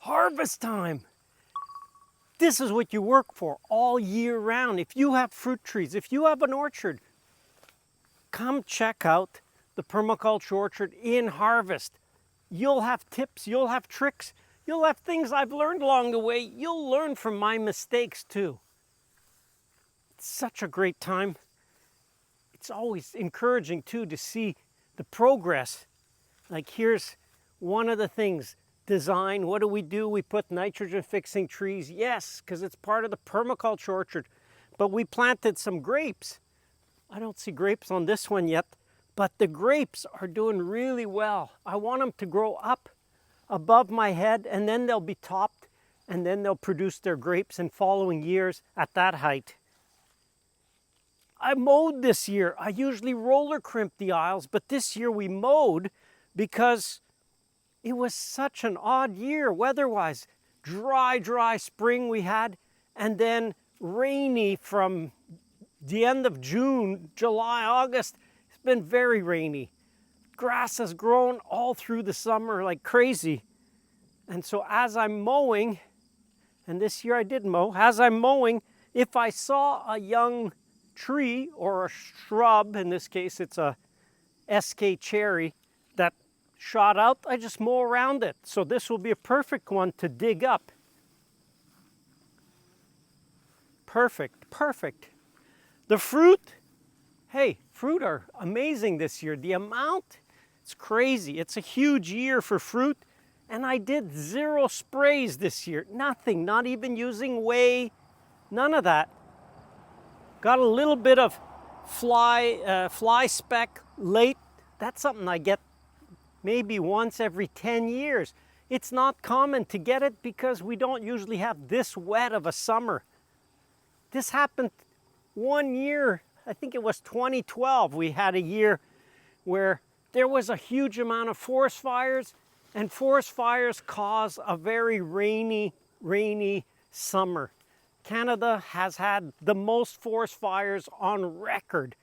Harvest time. This is what you work for all year round. If you have fruit trees, if you have an orchard, come check out the permaculture orchard in harvest. You'll have tips, you'll have tricks, you'll have things I've learned along the way. You'll learn from my mistakes too. It's such a great time. It's always encouraging too to see the progress. Like here's one of the things, design. What do? We put nitrogen fixing trees. Yes, because it's part of the permaculture orchard. But we planted some grapes. I don't see grapes on this one yet, but the grapes are doing really well. I want them to grow up above my head, and then they'll be topped, and then they'll produce their grapes in following years at that height. I mowed this year. I usually roller crimp the aisles, but this year we mowed because it was such an odd year weather-wise. Dry spring we had, and then rainy from the end of June, July, August. It's been very rainy. Grass has grown all through the summer like crazy. And so as I'm mowing, and this year I did mow, as I'm mowing, if I saw a young tree or a shrub, in this case it's a SK cherry, that shot out, I just mow around it. So this will be a perfect one to dig up. Perfect. The fruit, hey, fruit are amazing this year. The amount, it's crazy. It's a huge year for fruit. And I did 0 sprays this year. Nothing, not even using whey, none of that. Got a little bit of fly speck late. That's something I get maybe once every 10 years. It's not common to get it because we don't usually have this wet of a summer. This happened one year, I think it was 2012. We had a year where there was a huge amount of forest fires, and forest fires cause a very rainy summer. Canada has had the most forest fires on record.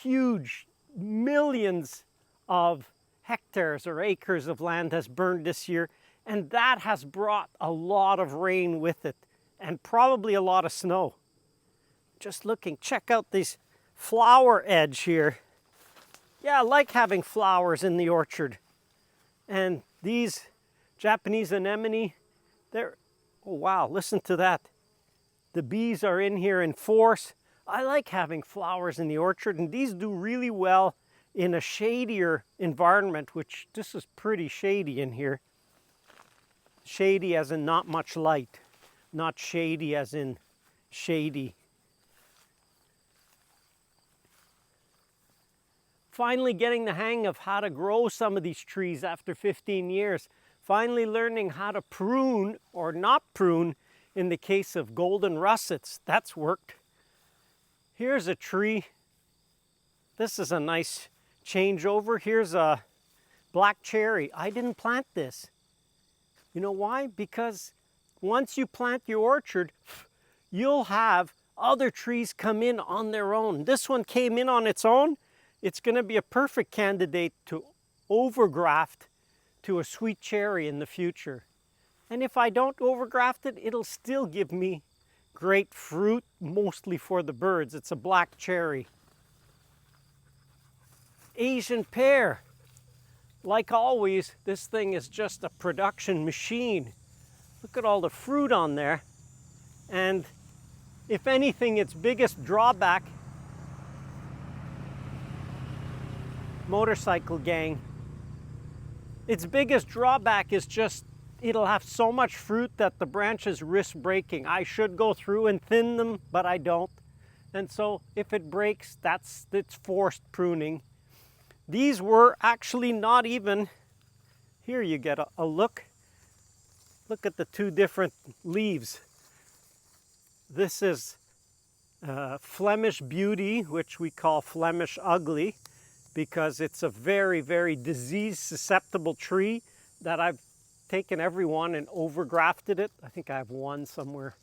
Huge, millions of hectares or acres of land has burned this year, and that has brought a lot of rain with it, and probably a lot of snow. Just looking, check out this flower edge here. Yeah, I like having flowers in the orchard. And these Japanese anemone, they're, oh wow, listen to that. The bees are in here in force. I like having flowers in the orchard, and these do really well in a shadier environment, which this is pretty shady in here. Shady as in not much light, not shady as in shady. Finally getting the hang of how to grow some of these trees after 15 years. Finally learning how to prune or not prune in the case of golden russets. That's worked. Here's a tree. This is a nice changeover. Here's a black cherry. I didn't plant this. You know why? Because once you plant your orchard, you'll have other trees come in on their own. This one came in on its own. It's going to be a perfect candidate to overgraft to a sweet cherry in the future. And if I don't overgraft it, it'll still give me great fruit, mostly for the birds. It's a black cherry. Asian pear. Like always, this thing is just a production machine. Look at all the fruit on there. And if anything, its biggest drawback, motorcycle gang, its biggest drawback is just it'll have so much fruit that the branches risk breaking. I should go through and thin them, but I don't. And so if it breaks, it's forced pruning. These were actually not even, here you get a look. Look at the two different leaves. This is Flemish Beauty, which we call Flemish Ugly, because it's a very, very disease-susceptible tree that I've taken every one and overgrafted it. I think I have one somewhere.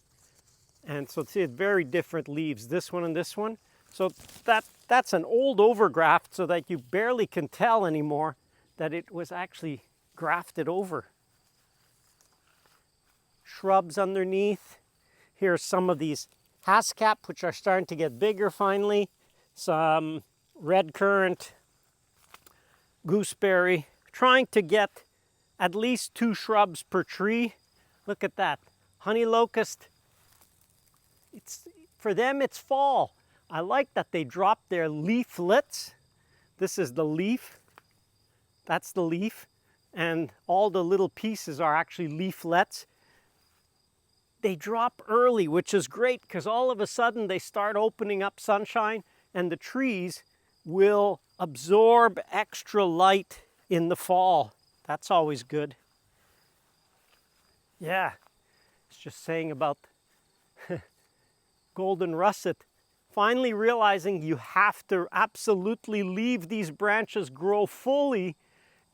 And so see, it's very different leaves, this one and this one. So that's an old overgraft so that you barely can tell anymore that it was actually grafted over. shrubs underneath. Here's some of these haskap, which are starting to get bigger finally. Some red currant, gooseberry. Trying to get at least 2 shrubs per tree. Look at that. Honey locust. For them, it's fall. I like that they drop their leaflets. This is the leaf. That's the leaf. And all the little pieces are actually leaflets. They drop early, which is great because all of a sudden they start opening up sunshine and the trees will absorb extra light in the fall. That's always good. Yeah, it's just saying about golden russet. Finally realizing you have to absolutely leave these branches grow fully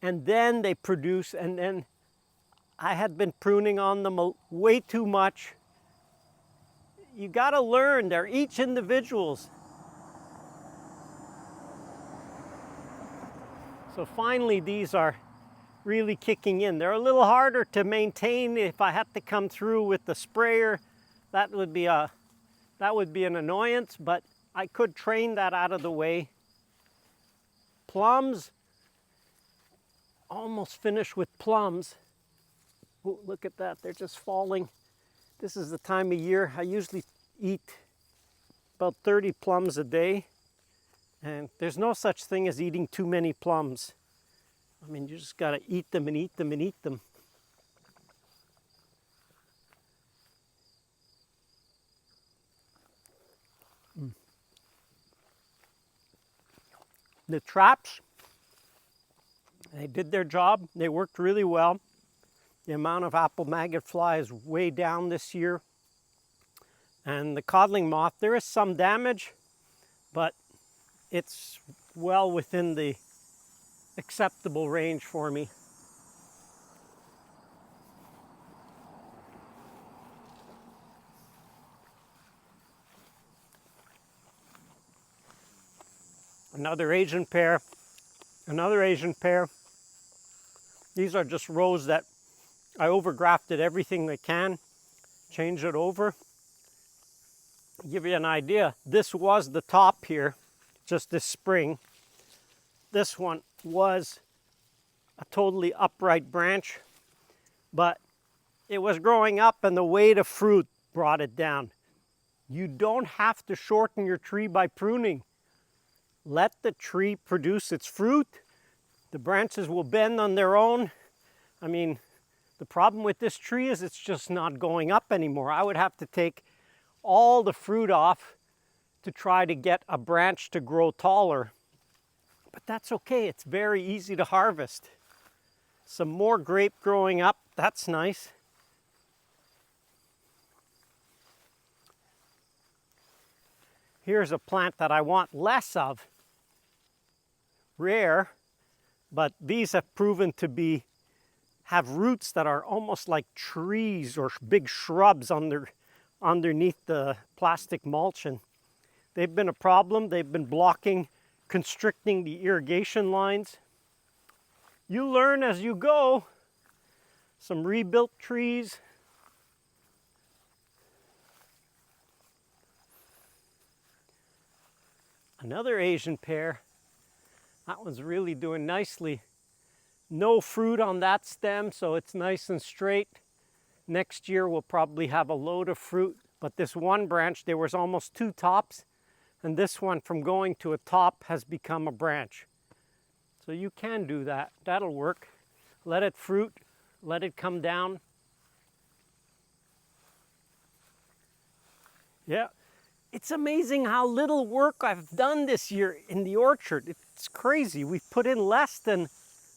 and then they produce, and then I had been pruning on them way too much. You got to learn, they're each individuals. So finally these are really kicking in. They're a little harder to maintain. If I had to come through with the sprayer, that would be an annoyance, but I could train that out of the way. Plums, almost finished with plums. Ooh, look at that, they're just falling. This is the time of year. I usually eat about 30 plums a day, and there's no such thing as eating too many plums. I mean, you just gotta eat them and eat them and eat them. The traps, they did their job. They worked really well. The amount of apple maggot fly is way down this year. And the codling moth, there is some damage, but it's well within the acceptable range for me. Another Asian pear. These are just rows that I overgrafted everything I can, change it over. Give you an idea, this was the top here, just this spring. This one was a totally upright branch, but it was growing up and the weight of fruit brought it down. You don't have to shorten your tree by pruning. Let the tree produce its fruit. The branches will bend on their own. I mean, the problem with this tree is it's just not going up anymore. I would have to take all the fruit off to try to get a branch to grow taller. But that's okay, it's very easy to harvest. Some more grape growing up, that's nice. Here's a plant that I want less of. Rare, but these have proven to have roots that are almost like trees or big shrubs underneath the plastic mulch, and they've been a problem. They've been blocking, constricting the irrigation lines. You learn as you go. Some rebuilt trees. Another Asian pear. That one's really doing nicely. No fruit on that stem, so it's nice and straight. Next year we'll probably have a load of fruit, but this one branch, there was almost 2 tops, and this one from going to a top has become a branch. So you can do that, that'll work. Let it fruit, let it come down. Yeah, it's amazing how little work I've done this year in the orchard. It's crazy, we've put in less than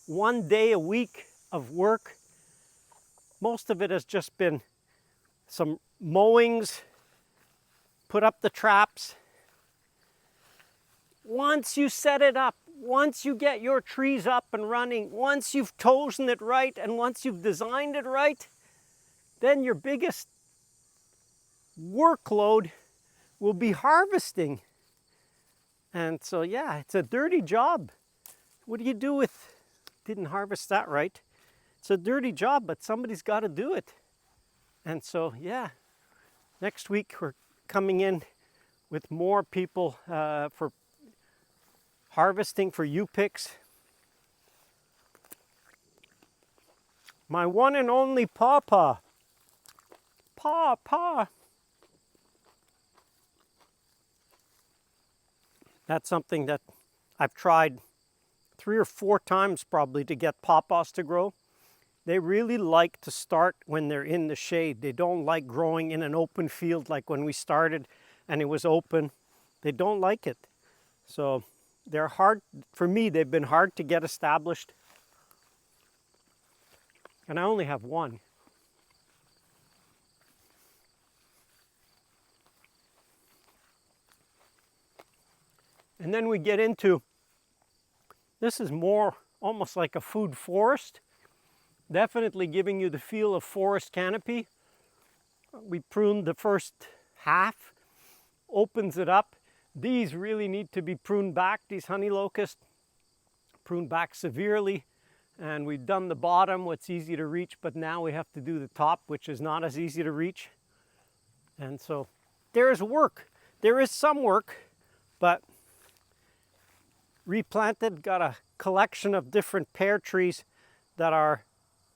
1 day a week of work. Most of it has just been some mowings, put up the traps. Once you set it up, once you get your trees up and running, once you've chosen it right and once you've designed it right, then your biggest workload will be harvesting. And so yeah, it's a dirty job. What do you do with, didn't harvest that right? It's a dirty job, but somebody's got to do it. And so, yeah, next week we're coming in with more people for harvesting for U-picks. My one and only pawpaw. Paw. That's something that I've tried 3 or 4 times probably to get pawpaws to grow. They really like to start when they're in the shade. They don't like growing in an open field like when we started and it was open. They don't like it. So they're hard, for me, they've been hard to get established. And I only have one. And then we get into, this is more almost like a food forest. Definitely giving you the feel of forest canopy. We pruned the first half, opens it up. These really need to be pruned back, these honey locusts, pruned back severely. And we've done the bottom, what's easy to reach, but now we have to do the top, which is not as easy to reach. And so there is work. There is some work, but replanted, got a collection of different pear trees that are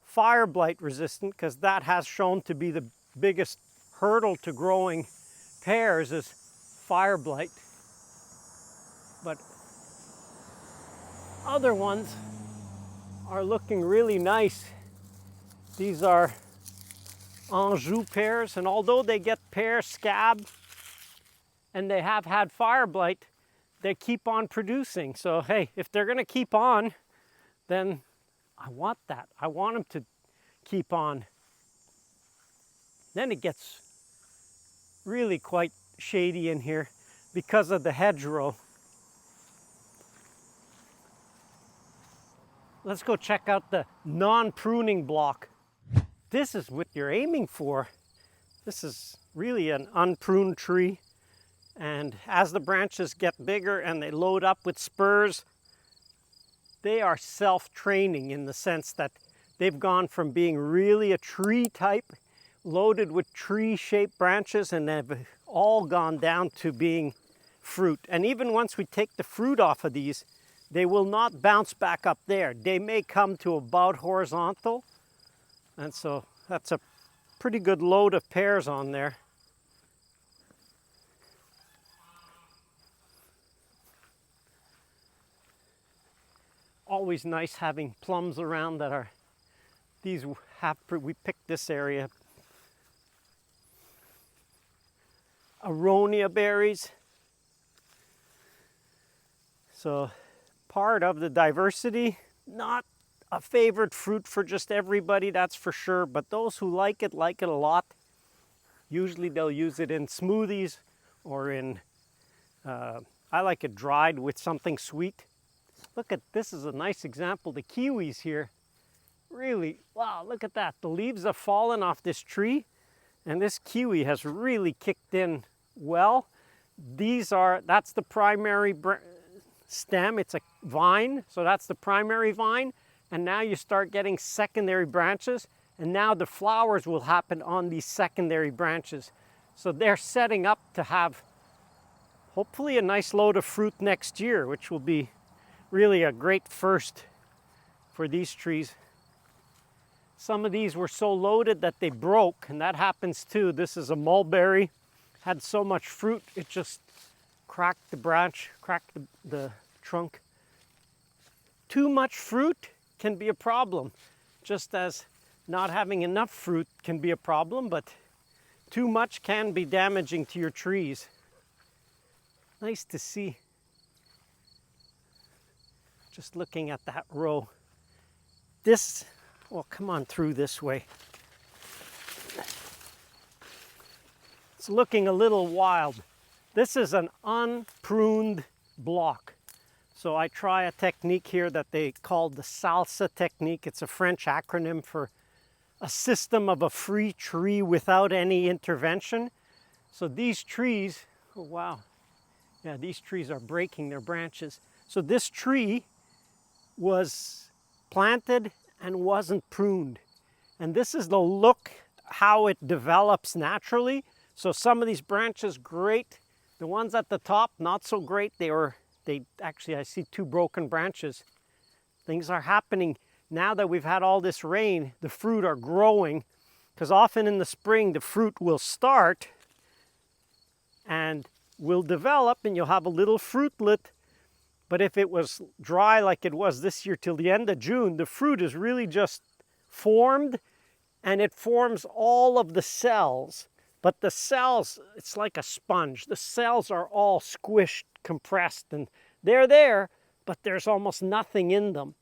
fire blight resistant, because that has shown to be the biggest hurdle to growing pears is fire blight. But other ones are looking really nice. These are Anjou pears, and although they get pear scab and they have had fire blight, they keep on producing. So hey, if they're gonna keep on, then I want that. I want them to keep on. Then it gets really quite shady in here because of the hedgerow. Let's go check out the non-pruning block. This is what you're aiming for. This is really an unpruned tree. And as the branches get bigger and they load up with spurs, they are self-training in the sense that they've gone from being really a tree type, loaded with tree-shaped branches, and they've all gone down to being fruit. And even once we take the fruit off of these, they will not bounce back up there. They may come to about horizontal. And so that's a pretty good load of pears on there. Always nice having plums around that are, these have, we picked this area. Aronia berries. So part of the diversity, not a favorite fruit for just everybody, that's for sure, but those who like it a lot. Usually they'll use it in smoothies or in, I like it dried with something sweet. Look at, this is a nice example, the kiwis here. Really, wow, look at that. The leaves have fallen off this tree and this kiwi has really kicked in well. These are, that's the primary stem, it's a vine, so that's the primary vine, and now you start getting secondary branches, and now the flowers will happen on these secondary branches. So they're setting up to have hopefully a nice load of fruit next year, which will be really a great first for these trees. Some of these were so loaded that they broke, and that happens too. This is a mulberry, had so much fruit, it just cracked the branch, cracked the trunk. Too much fruit can be a problem, just as not having enough fruit can be a problem, but too much can be damaging to your trees. Nice to see. Just looking at that row. This, well, come on through this way. It's looking a little wild. This is an unpruned block. So I try a technique here that they call the salsa technique. It's a French acronym for a system of a free tree without any intervention. So these trees, oh wow, yeah, these trees are breaking their branches. So this tree was planted and wasn't pruned. And this is the look how it develops naturally. So some of these branches, great. The ones at the top, not so great. Actually, I see 2 broken branches. Things are happening. Now that we've had all this rain, the fruit are growing, because often in the spring, the fruit will start and will develop, and you'll have a little fruitlet. But if it was dry like it was this year till the end of June, the fruit is really just formed, and it forms all of the cells. But the cells, it's like a sponge. The cells are all squished, compressed, and they're there, but there's almost nothing in them.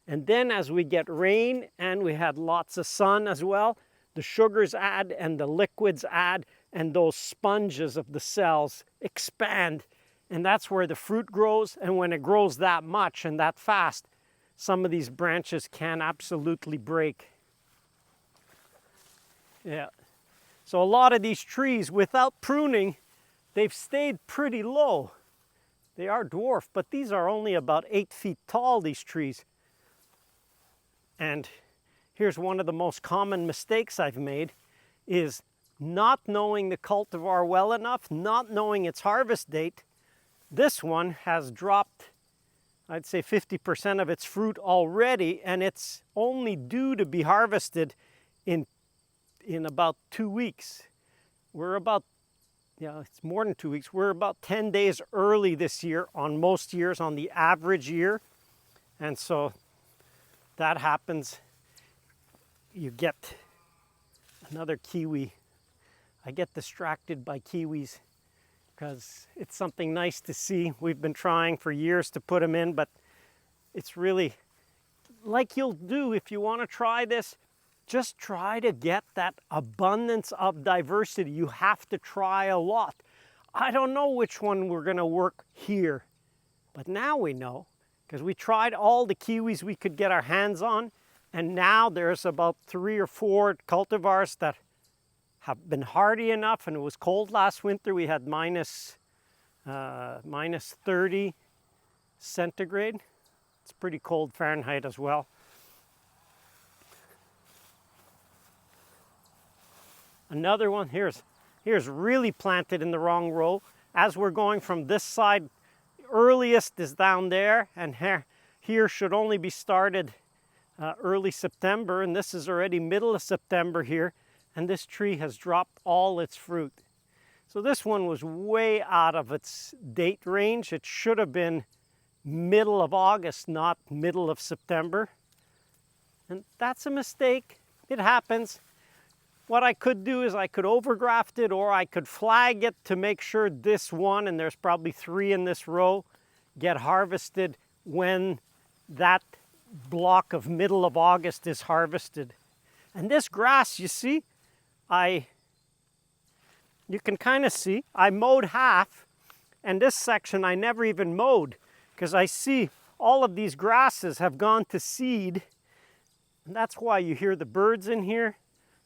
And then as we get rain, and we had lots of sun as well, the sugars add and the liquids add, and those sponges of the cells expand. And that's where the fruit grows. And when it grows that much and that fast, some of these branches can absolutely break. Yeah. So a lot of these trees, without pruning, they've stayed pretty low. They are dwarf, but these are only about 8 feet tall, these trees. And here's one of the most common mistakes I've made, is not knowing the cultivar well enough, not knowing its harvest date. This one has dropped, I'd say 50% of its fruit already, and it's only due to be harvested in about 2 weeks. It's more than 2 weeks. We're about 10 days early this year on most years, on the average year. And so that happens. You get another kiwi. I get distracted by kiwis because it's something nice to see. We've been trying for years to put them in, but it's really like you'll do if you want to try this. Just try to get that abundance of diversity. You have to try a lot. I don't know which one we're going to work here, but now we know, because we tried all the kiwis we could get our hands on, and now there's about 3 or 4 cultivars that have been hardy enough, and it was cold last winter. We had minus 30 centigrade. It's pretty cold Fahrenheit as well. Another one, here's really planted in the wrong row. As we're going from this side, earliest is down there, and here should only be started early September, and this is already middle of September here, and this tree has dropped all its fruit. So this one was way out of its date range. It should have been middle of August, not middle of September. And that's a mistake. It happens. What I could do is I could overgraft it, or I could flag it to make sure this one, and there's probably 3 in this row, get harvested when that block of middle of August is harvested. And this grass, you see, you can kind of see, I mowed half, and this section I never even mowed, because I see all of these grasses have gone to seed, and that's why you hear the birds in here.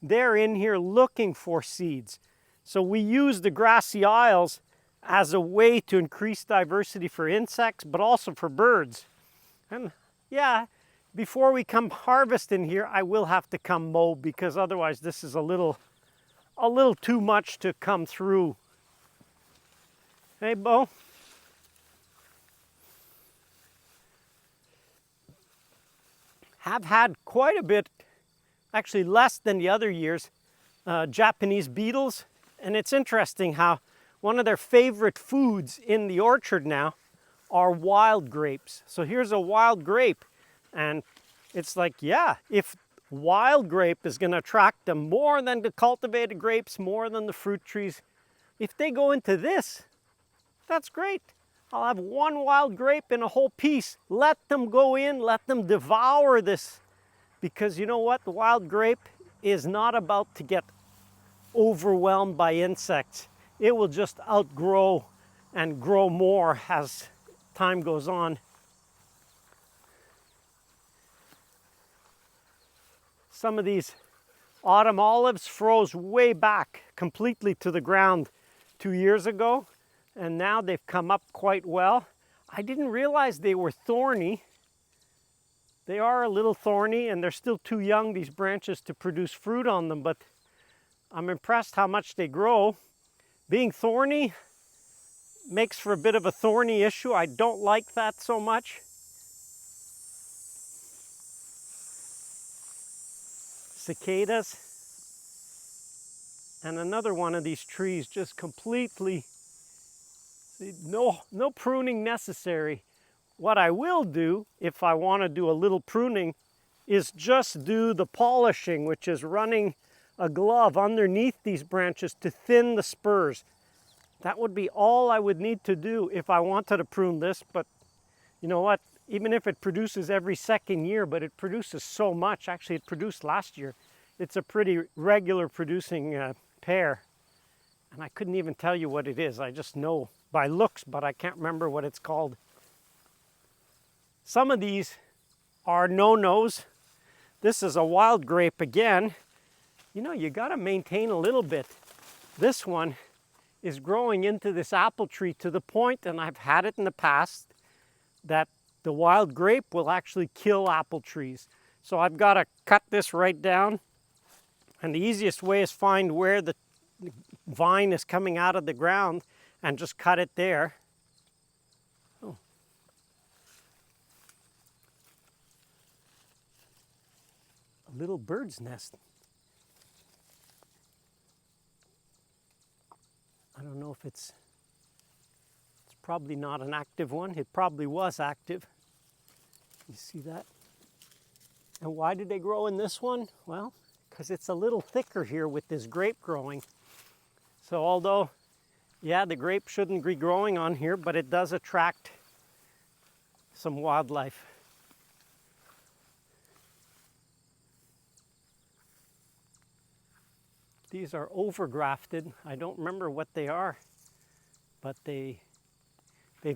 They're in here looking for seeds. So we use the grassy aisles as a way to increase diversity for insects, but also for birds. And yeah, before we come harvest in here, I will have to come mow, because otherwise this is a little too much to come through. Hey, Bo? Have had quite a bit, actually less than the other years, Japanese beetles. And it's interesting how one of their favorite foods in the orchard now are wild grapes. So here's a wild grape, and it's like, yeah, if wild grape is going to attract them more than the cultivated grapes, more than the fruit trees, if they go into this, that's great. I'll have one wild grape in a whole piece. Let them go in, let them devour this. Because you know what? The wild grape is not about to get overwhelmed by insects. It will just outgrow and grow more as time goes on. Some of these autumn olives froze way back completely to the ground 2 years ago, and now they've come up quite well. I didn't realize they were thorny. They are a little thorny, and they're still too young, these branches, to produce fruit on them, but I'm impressed how much they grow. Being thorny makes for a bit of a thorny issue. I don't like that so much. Cicadas. And another one of these trees just completely, no pruning necessary. What I will do, if I want to do a little pruning, is just do the polishing, which is running a glove underneath these branches to thin the spurs. That would be all I would need to do if I wanted to prune this, but you know what? Even if it produces every second year, but it produces so much. Actually, it produced last year. It's a pretty regular producing pear. And I couldn't even tell you what it is. I just know by looks, but I can't remember what it's called. Some of these are no-nos. This is a wild grape again. You know, you gotta maintain a little bit. This one is growing into this apple tree to the point, and I've had it in the past, that the wild grape will actually kill apple trees. So I've gotta cut this right down. And the easiest way is find where the vine is coming out of the ground and just cut it there. Oh. A little bird's nest. I don't know if it's probably not an active one. It probably was active. You see that? And why did they grow in this one? Well, because it's a little thicker here with this grape growing. So although, yeah, the grape shouldn't be growing on here, but it does attract some wildlife. These are overgrafted. I don't remember what they are, but they've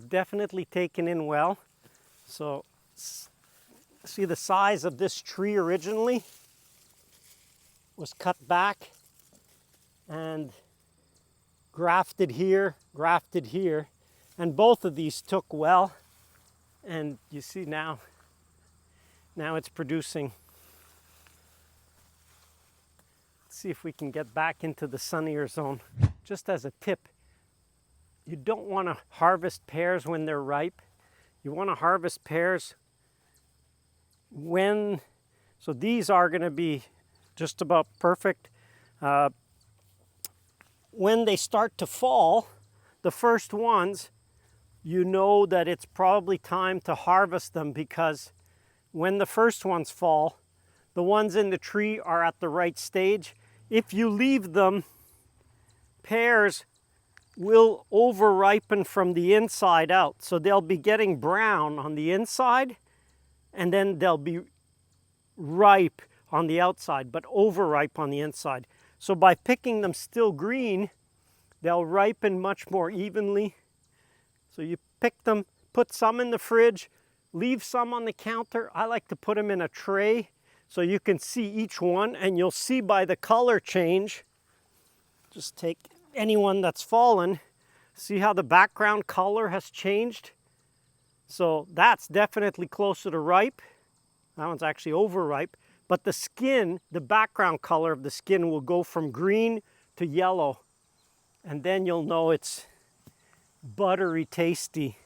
definitely taken in well. So see the size of this tree originally was cut back and grafted here, and both of these took well. And you see now it's producing. Let's see if we can get back into the sunnier zone. Just as a tip, you don't want to harvest pears when they're ripe. You want to harvest pears so these are going to be just about perfect. When they start to fall, the first ones, you know that it's probably time to harvest them, because when the first ones fall, the ones in the tree are at the right stage. If you leave them, pears will over-ripen from the inside out. So they'll be getting brown on the inside, and then they'll be ripe on the outside, but overripe on the inside. So by picking them still green, they'll ripen much more evenly. So you pick them, put some in the fridge, leave some on the counter. I like to put them in a tray so you can see each one, and you'll see by the color change. Just take any one that's fallen. See how the background color has changed? So that's definitely closer to ripe. That one's actually overripe. But the skin, the background color of the skin will go from green to yellow. And then you'll know it's buttery tasty.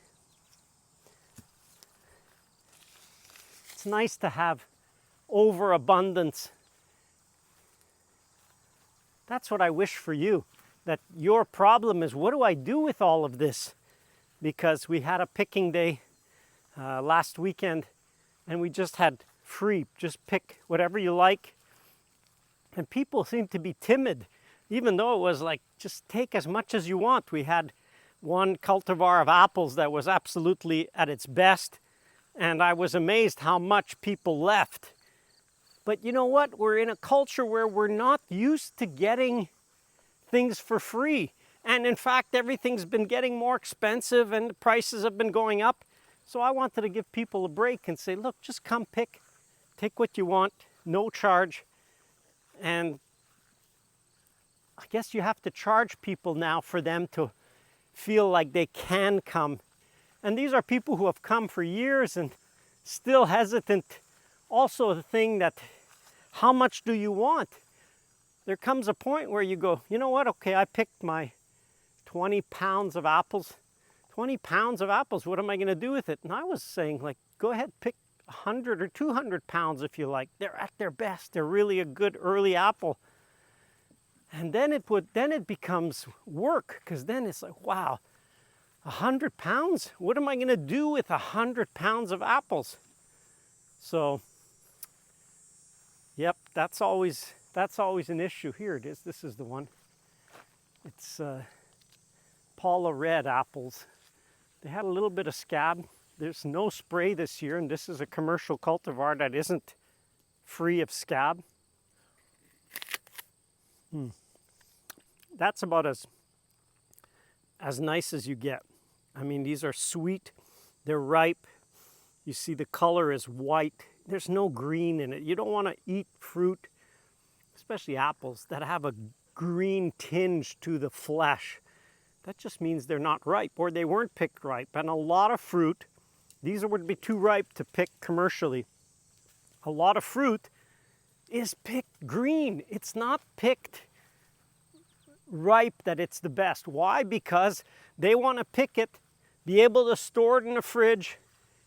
It's nice to have overabundance. That's what I wish for you. That your problem is, what do I do with all of this? Because we had a picking day last weekend, and we just had free, just pick whatever you like. And people seem to be timid, even though it was like, just take as much as you want. We had one cultivar of apples that was absolutely at its best, and I was amazed how much people left. But you know what? We're in a culture where we're not used to getting things for free. And in fact, everything's been getting more expensive and the prices have been going up. So I wanted to give people a break and say, look, just come pick, take what you want, no charge. And I guess you have to charge people now for them to feel like they can come. And these are people who have come for years and still hesitant. Also the thing that, how much do you want? there comes a point where you go, you know what, okay, I picked my 20 pounds of apples. 20 pounds of apples, what am I going to do with it? And I was saying, like, go ahead, pick 100 or 200 pounds if you like. They're at their best. They're really a good early apple. And then it becomes work, because then it's like, wow, 100 pounds? What am I going to do with 100 pounds of apples? So, yep, that's always an issue. Here it is. This is the one. It's Paula Red apples. They had a little bit of scab. There's no spray this year, and this is a commercial cultivar that isn't free of scab. That's about as nice as you get. I mean, these are sweet, they're ripe. You see the color is white. There's no green in it. You don't want to eat fruit, especially apples, that have a green tinge to the flesh. That just means they're not ripe, or they weren't picked ripe. And a lot of fruit, these would be too ripe to pick commercially. A lot of fruit is picked green. It's not picked ripe that it's the best. Why? Because they want to pick it, be able to store it in the fridge,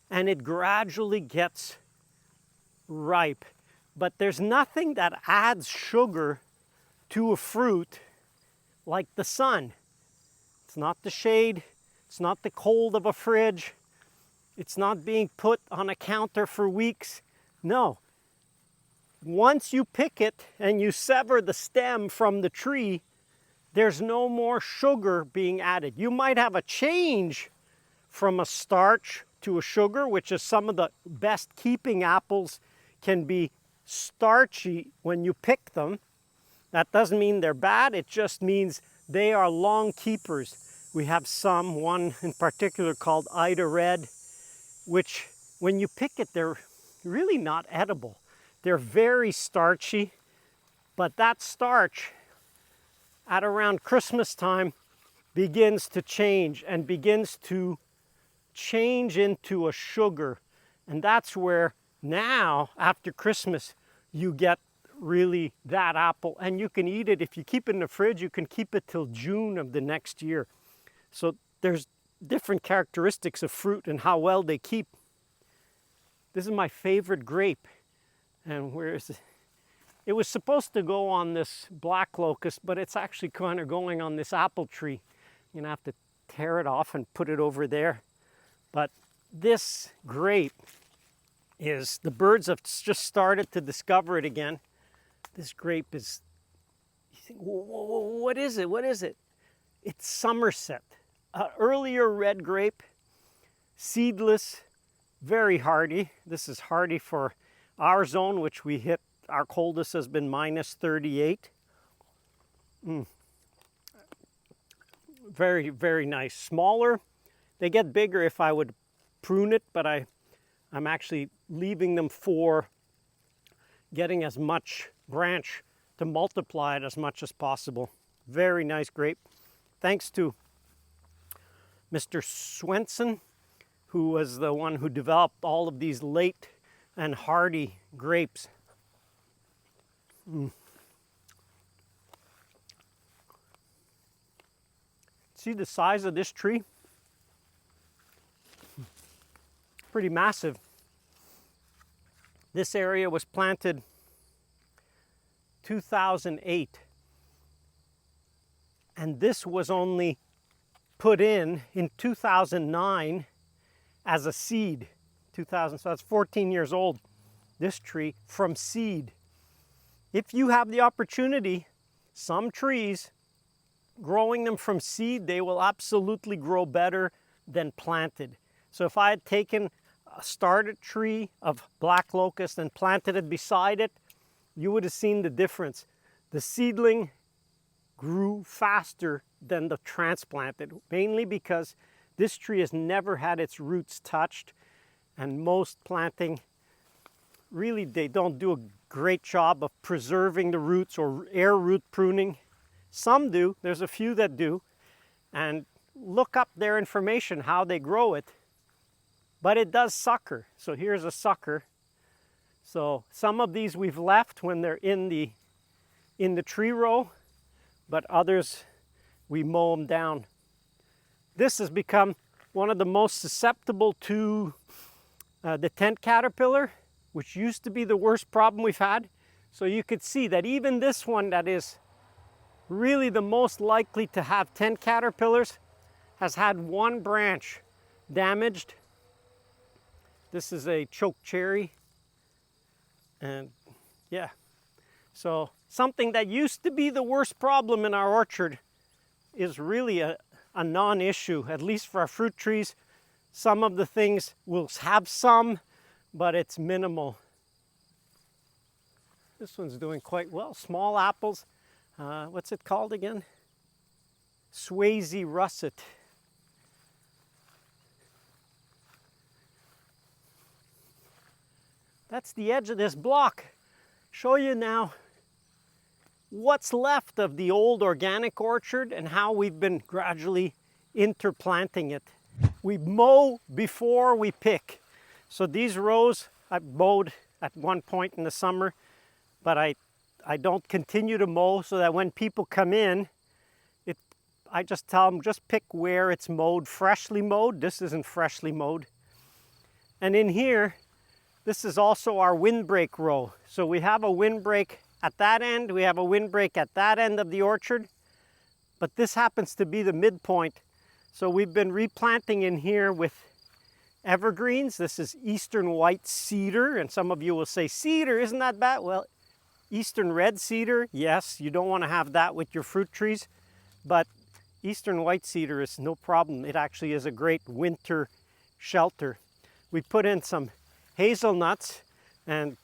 and it gradually gets ripe. But there's nothing that adds sugar to a fruit like the sun. It's not the shade, it's not the cold of a fridge, it's not being put on a counter for weeks. No. Once you pick it and you sever the stem from the tree, there's no more sugar being added. You might have a change from a starch to a sugar, which is some of the best keeping apples can be starchy when you pick them. That doesn't mean they're bad, it just means they are long keepers. We have one in particular called Ida Red, which when you pick it, they're really not edible. They're very starchy, but that starch at around Christmas time begins to change and begins to change into a sugar. And that's where now, after Christmas, you get really that apple, and you can eat it. If you keep it in the fridge, you can keep it till June of the next year. So there's different characteristics of fruit and how well they keep. This is my favorite grape. And where is it? It was supposed to go on this black locust, but it's actually kind of going on this apple tree. You're gonna have to tear it off and put it over there. But this grape is, the birds have just started to discover it again. This grape is, you think, what is it? What is it? It's Somerset, an earlier red grape, seedless, very hardy. This is hardy for our zone, which we hit. Our coldest has been minus 38. Very, very nice. Smaller. They get bigger if I would prune it, but I'm actually leaving them for getting as much branch to multiply it as much as possible. Very nice grape. Thanks to Mr. Swenson, who was the one who developed all of these late and hardy grapes. See the size of this tree? Pretty massive. This area was planted 2008, and this was only put in 2009 as a seed. 2000, so that's 14 years old, this tree, from seed. If you have the opportunity, some trees, growing them from seed, they will absolutely grow better than planted. So if I had taken a started tree of black locust and planted it beside it, you would have seen the difference. The seedling grew faster than the transplanted, mainly because this tree has never had its roots touched, and most planting, really they don't do a great job of preserving the roots or air root pruning. Some do, there's a few that do, and look up their information, how they grow it. But it does sucker. So here's a sucker. So some of these we've left when they're in in the tree row, but others we mow them down. This has become one of the most susceptible to the tent caterpillar, which used to be the worst problem we've had. So you could see that even this one that is really the most likely to have tent caterpillars has had one branch damaged. This is a choke cherry. And yeah, so something that used to be the worst problem in our orchard is really a non-issue, at least for our fruit trees. Some of the things will have some, but it's minimal. This one's doing quite well. Small apples. What's it called again? Swayze russet. That's the edge of this block. Show you now what's left of the old organic orchard and how we've been gradually interplanting it. We mow before we pick. So these rows I mowed at one point in the summer, but I don't continue to mow, so that when people come in, I just tell them just pick where it's mowed, freshly mowed. This isn't freshly mowed. And in here, this is also our windbreak row. So we have a windbreak at that end, we have a windbreak at that end of the orchard, but this happens to be the midpoint. So we've been replanting in here with evergreens. This is eastern white cedar, and some of you will say, cedar, isn't that bad? Well, eastern red cedar, yes, you don't want to have that with your fruit trees, but eastern white cedar is no problem. It actually is a great winter shelter. We put in some hazelnuts, and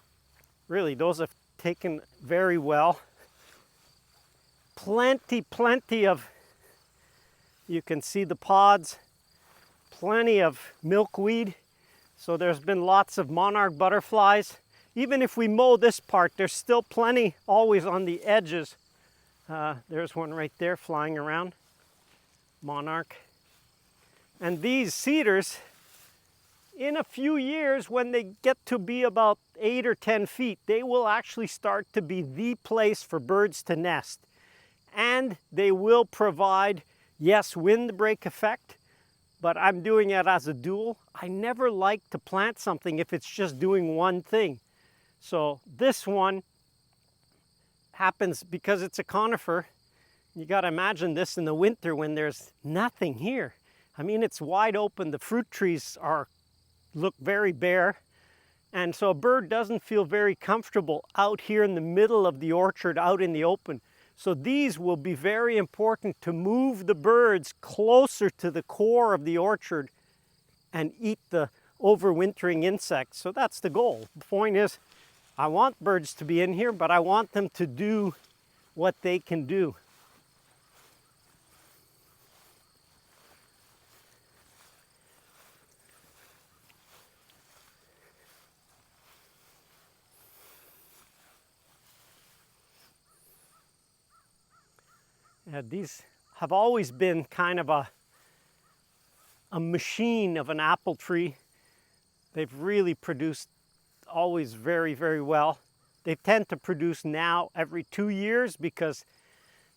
really those have taken very well. Plenty of, you can see the pods, plenty of milkweed. So there's been lots of monarch butterflies. Even if we mow this part, there's still plenty always on the edges. There's one right there flying around, monarch. And these cedars, in a few years, when they get to be about 8 or 10 feet, they will actually start to be the place for birds to nest. And they will provide, yes, windbreak effect, but I'm doing it as a dual. I never like to plant something if it's just doing one thing. So this one happens because it's a conifer. You got to imagine this in the winter when there's nothing here. I mean, it's wide open. The fruit trees look very bare. And so a bird doesn't feel very comfortable out here in the middle of the orchard, out in the open. So these will be very important to move the birds closer to the core of the orchard and eat the overwintering insects. So that's the goal. The point is, I want birds to be in here, but I want them to do what they can do. These have always been kind of a machine of an apple tree. They've really produced always very, very well. They tend to produce now every 2 years because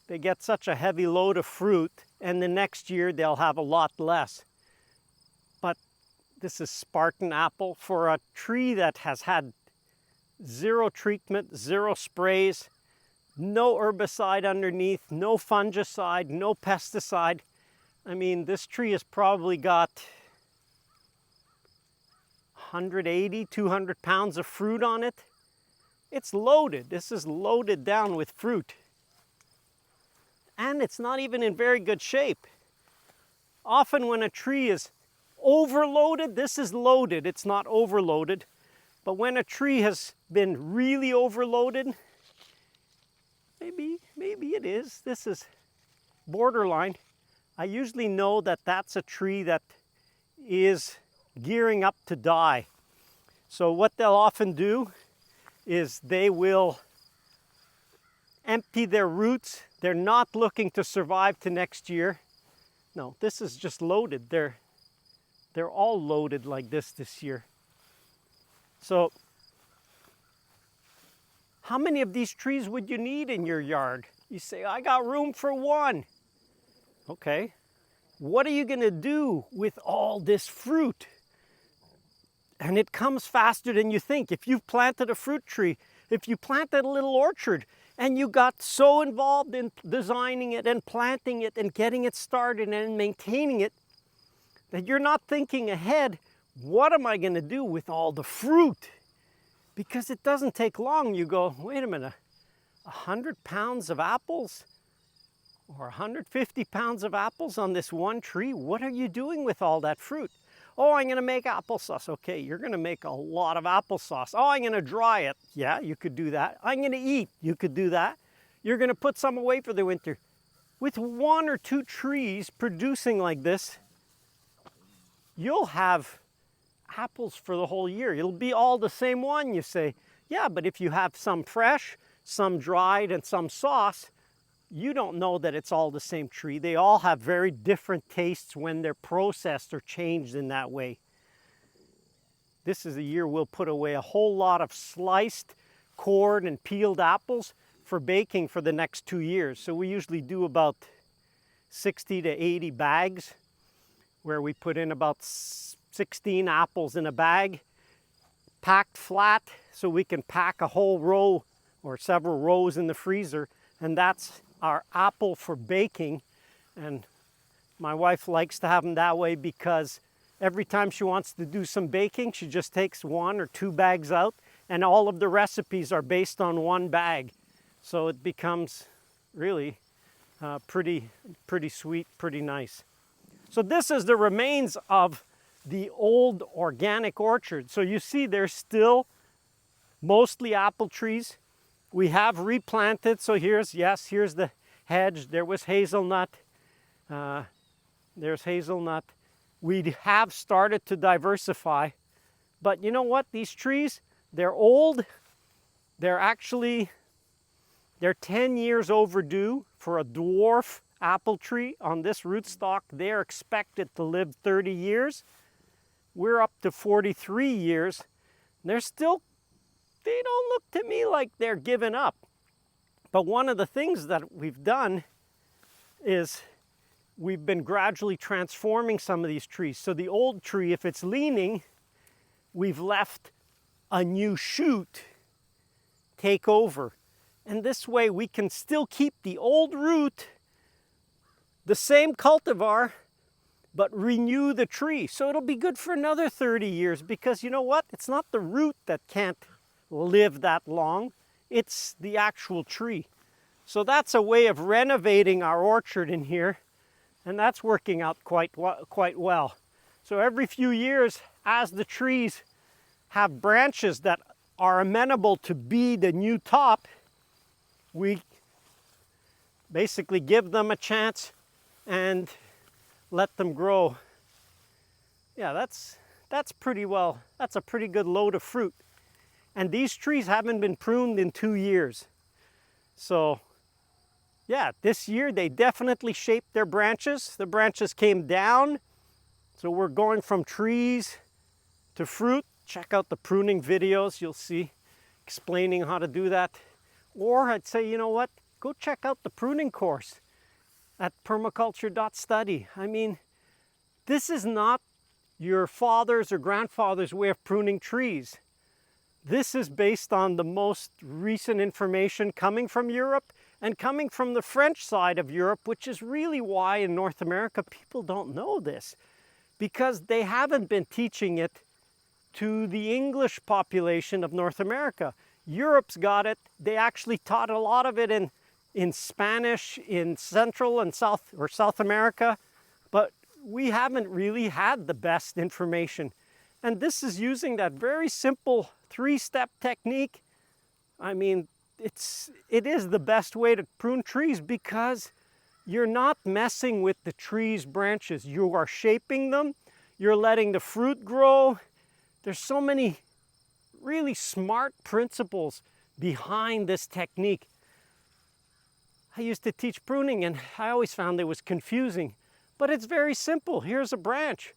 they get such a heavy load of fruit, and the next year they'll have a lot less. But this is Spartan apple for a tree that has had 0 treatment, 0 sprays, no herbicide underneath, no fungicide, no pesticide. I mean, this tree has probably got 180, 200 pounds of fruit on it. It's loaded. This is loaded down with fruit. And it's not even in very good shape. Often when a tree is overloaded, this is loaded, it's not overloaded. But when a tree has been really overloaded, maybe it is. This is borderline. I usually know that that's a tree that is gearing up to die. So what they'll often do is they will empty their roots. They're not looking to survive to next year. No, this is just loaded. They're all loaded like this year. So How many of these trees would you need in your yard? You say, I got room for one. Okay. What are you going to do with all this fruit? And it comes faster than you think. If you've planted a fruit tree, if you planted a little orchard, and you got so involved in designing it and planting it and getting it started and maintaining it, that you're not thinking ahead, what am I going to do with all the fruit? Because it doesn't take long. You go, wait a minute, 100 pounds of apples or 150 pounds of apples on this one tree? What are you doing with all that fruit? Oh, I'm going to make applesauce. Okay, you're going to make a lot of applesauce. Oh, I'm going to dry it. Yeah, you could do that. I'm going to eat. You could do that. You're going to put some away for the winter. With 1 or 2 trees producing like this, you'll have apples for the whole year. It'll be all the same one. You say, yeah, but if you have some fresh, some dried, and some sauce, you don't know that it's all the same tree. They all have very different tastes when they're processed or changed in that way. This is a year we'll put away a whole lot of sliced, cored, and peeled apples for baking for the next 2 years. So we usually do about 60 to 80 bags, where we put in about 16 apples in a bag, packed flat, so we can pack a whole row or several rows in the freezer, and that's our apple for baking. And my wife likes to have them that way because every time she wants to do some baking, she just takes 1 or 2 bags out, and all of the recipes are based on 1 bag. So it becomes really pretty sweet, pretty nice. So this is the remains of the old organic orchard. So you see there's still mostly apple trees. We have replanted, so here's the hedge. There was hazelnut. There's hazelnut. We have started to diversify. But you know what? These trees, they're old. They're 10 years overdue for a dwarf apple tree on this rootstock. They're expected to live 30 years. We're up to 43 years. They don't look to me like they're giving up. But one of the things that we've done is we've been gradually transforming some of these trees. So the old tree, if it's leaning, we've left a new shoot take over. And this way we can still keep the old root, the same cultivar, but renew the tree. So it'll be good for another 30 years because you know what? It's not the root that can't live that long. It's the actual tree. So that's a way of renovating our orchard in here, and that's working out quite well. So every few years, as the trees have branches that are amenable to be the new top, we basically give them a chance and let them grow. Yeah, that's pretty well. That's a pretty good load of fruit. And these trees haven't been pruned in 2 years. So yeah, this year they definitely shaped their branches. The branches came down. So we're going from trees to fruit. Check out the pruning videos. You'll see explaining how to do that. Or I'd say, you know what? Go check out the pruning course at permaculture.study. I mean, this is not your father's or grandfather's way of pruning trees. This is based on the most recent information coming from Europe and coming from the French side of Europe, which is really why in North America people don't know this, because they haven't been teaching it to the English population of North America. Europe's got it. They actually taught a lot of it in Spanish in Central and South America, but we haven't really had the best information. And this is using that very simple 3-step technique. I mean, it is the best way to prune trees because you're not messing with the tree's branches. You are shaping them. You're letting the fruit grow. There's so many really smart principles behind this technique. I used to teach pruning and I always found it was confusing, but it's very simple. Here's a branch.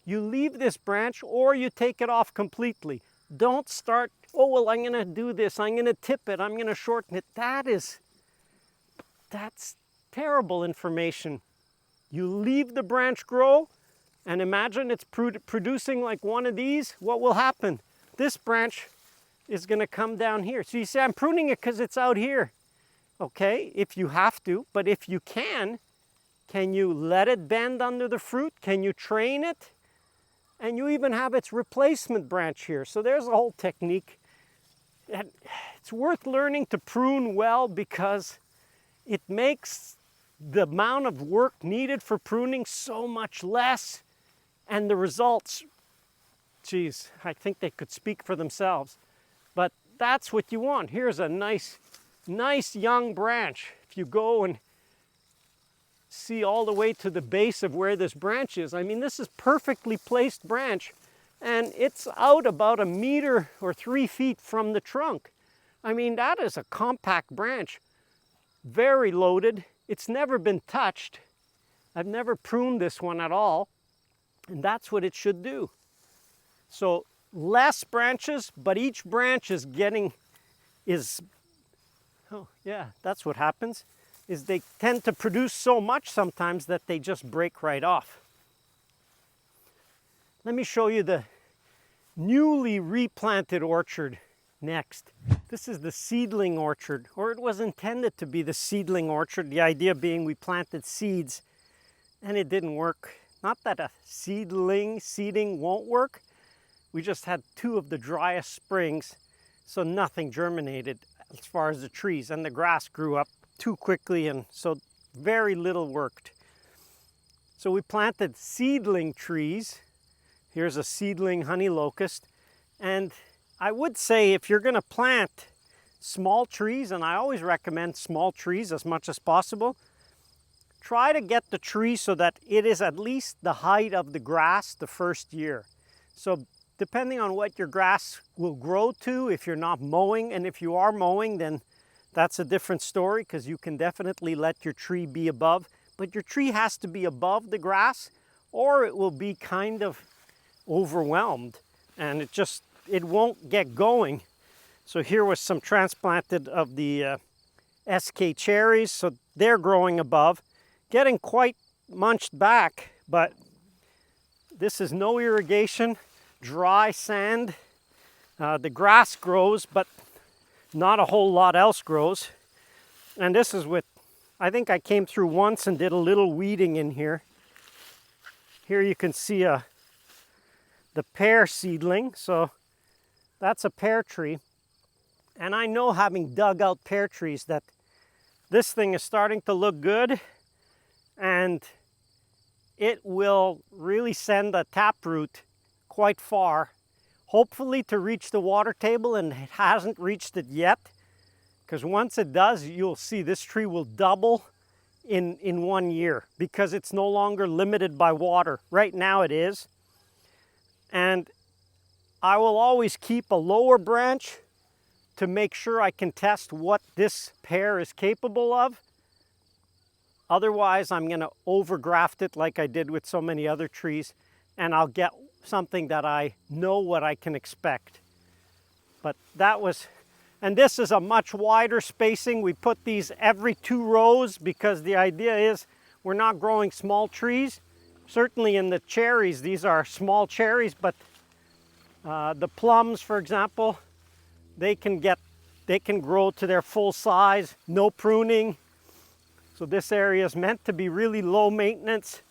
You leave this branch or you take it off completely. Don't start oh, well, I'm going to do this, I'm going to tip it, I'm going to shorten it. That's terrible information. You leave the branch grow, and imagine it's producing like one of these. What will happen? This branch is going to come down here. So you say, I'm pruning it because it's out here. Okay, if you have to, but if you can you let it bend under the fruit? Can you train it? And you even have its replacement branch here. So there's a whole technique. And it's worth learning to prune well because it makes the amount of work needed for pruning so much less. And the results, geez, I think they could speak for themselves. But that's what you want. Here's a nice young branch. If you go and see all the way to the base of where this branch is, I mean, this is perfectly placed branch, and it's out about 1 meter or 3 feet from the trunk. I mean, that is a compact branch, very loaded. It's never been touched. I've never pruned this one at all, and that's what it should do. So less branches, but each branch is oh yeah, that's what happens, is they tend to produce so much sometimes that they just break right off. Let me show you the newly replanted orchard next. This is the seedling orchard, or it was intended to be the seedling orchard. The idea being we planted seeds and it didn't work. Not that a seeding won't work. We just had 2 of the driest springs, so nothing germinated as far as the trees, and the grass grew up too quickly, and so very little worked. So we planted seedling trees. Here's a seedling honey locust, and I would say if you're going to plant small trees, and I always recommend small trees as much as possible, try to get the tree so that it is at least the height of the grass the first year. So depending on what your grass will grow to, if you're not mowing, and if you are mowing, then that's a different story, because you can definitely let your tree be above. But your tree has to be above the grass, or it will be kind of overwhelmed, and it won't get going. So here was some transplanted of the SK cherries, so they're growing above, getting quite munched back, but this is no irrigation, dry sand. The grass grows, but not a whole lot else grows. And this is I think I came through once and did a little weeding in here. Here you can see the pear seedling, so that's a pear tree. And I know, having dug out pear trees, that this thing is starting to look good, and it will really send a taproot quite far, hopefully to reach the water table, and it hasn't reached it yet, because once it does, you'll see this tree will double in 1 year, because it's no longer limited by water. Right now it is. And I will always keep a lower branch to make sure I can test what this pear is capable of. Otherwise, I'm going to overgraft it like I did with so many other trees, and I'll get something that I know what I can expect. But and this is a much wider spacing. We put these every 2 rows because the idea is we're not growing small trees. Certainly in the cherries, these are small cherries, but the plums, for example, they can grow to their full size, no pruning. So this area is meant to be really low maintenance.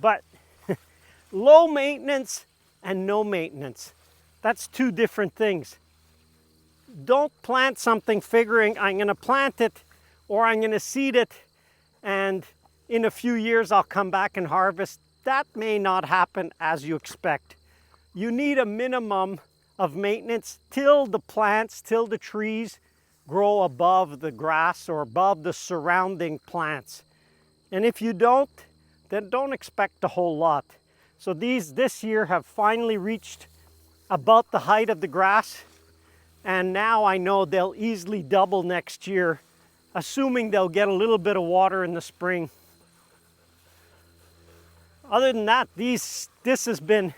But low maintenance and no maintenance, that's 2 different things. Don't plant something figuring I'm going to plant it or I'm going to seed it and in a few years I'll come back and harvest. That may not happen as you expect. You need a minimum of maintenance till the trees grow above the grass or above the surrounding plants. And if you don't, then don't expect a whole lot. So these this year have finally reached about the height of the grass, and now I know they'll easily double next year, assuming they'll get a little bit of water in the spring. Other than that, this has been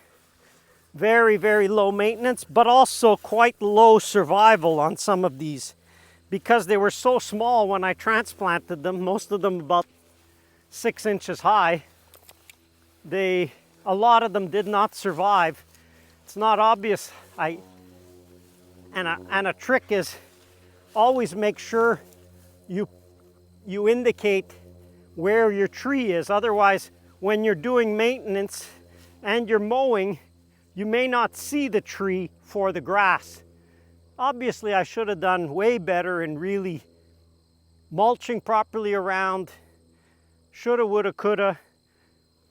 Very, very low maintenance, but also quite low survival on some of these because they were so small when I transplanted them, most of them about 6 inches high. A lot of them did not survive. It's not obvious. And a trick is always make sure you indicate where your tree is. Otherwise, when you're doing maintenance and you're mowing, you may not see the tree for the grass. Obviously, I should have done way better in really mulching properly around. Shoulda, woulda, coulda.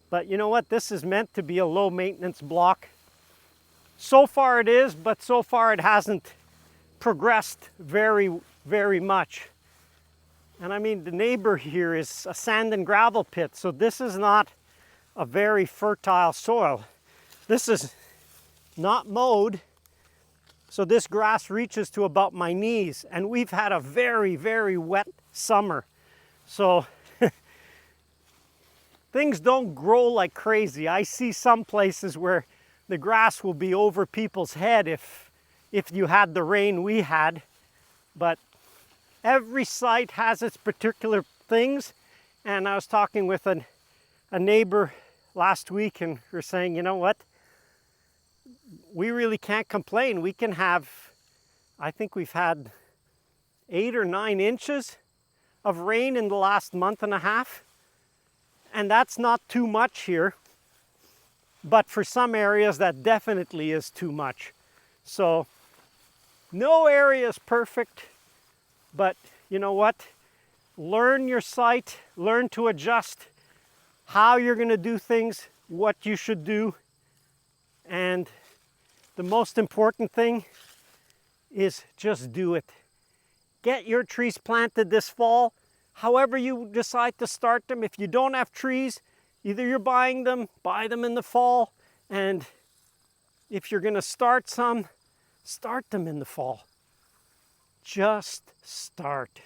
But you know what? This is meant to be a low maintenance block. So far it is, but so far it hasn't progressed very, very much. And I mean, the neighbor here is a sand and gravel pit, so this is not a very fertile soil. This is not mowed, so this grass reaches to about my knees, and we've had a very, very wet summer. So things don't grow like crazy. I see some places where the grass will be over people's head if you had the rain we had, but every site has its particular things. And I was talking with a neighbor last week, and we're saying, you know what? We really can't complain. We can have, I think we've had 8 or 9 inches of rain in the last month and a half. And that's not too much here. But for some areas, that definitely is too much. So no area is perfect, but you know what? Learn your site, learn to adjust how you're going to do things, what you should do. And the most important thing is just do it. Get your trees planted this fall, however you decide to start them. If you don't have trees, either you're buying them, buy them in the fall, and if you're going to start some, start them in the fall. Just start.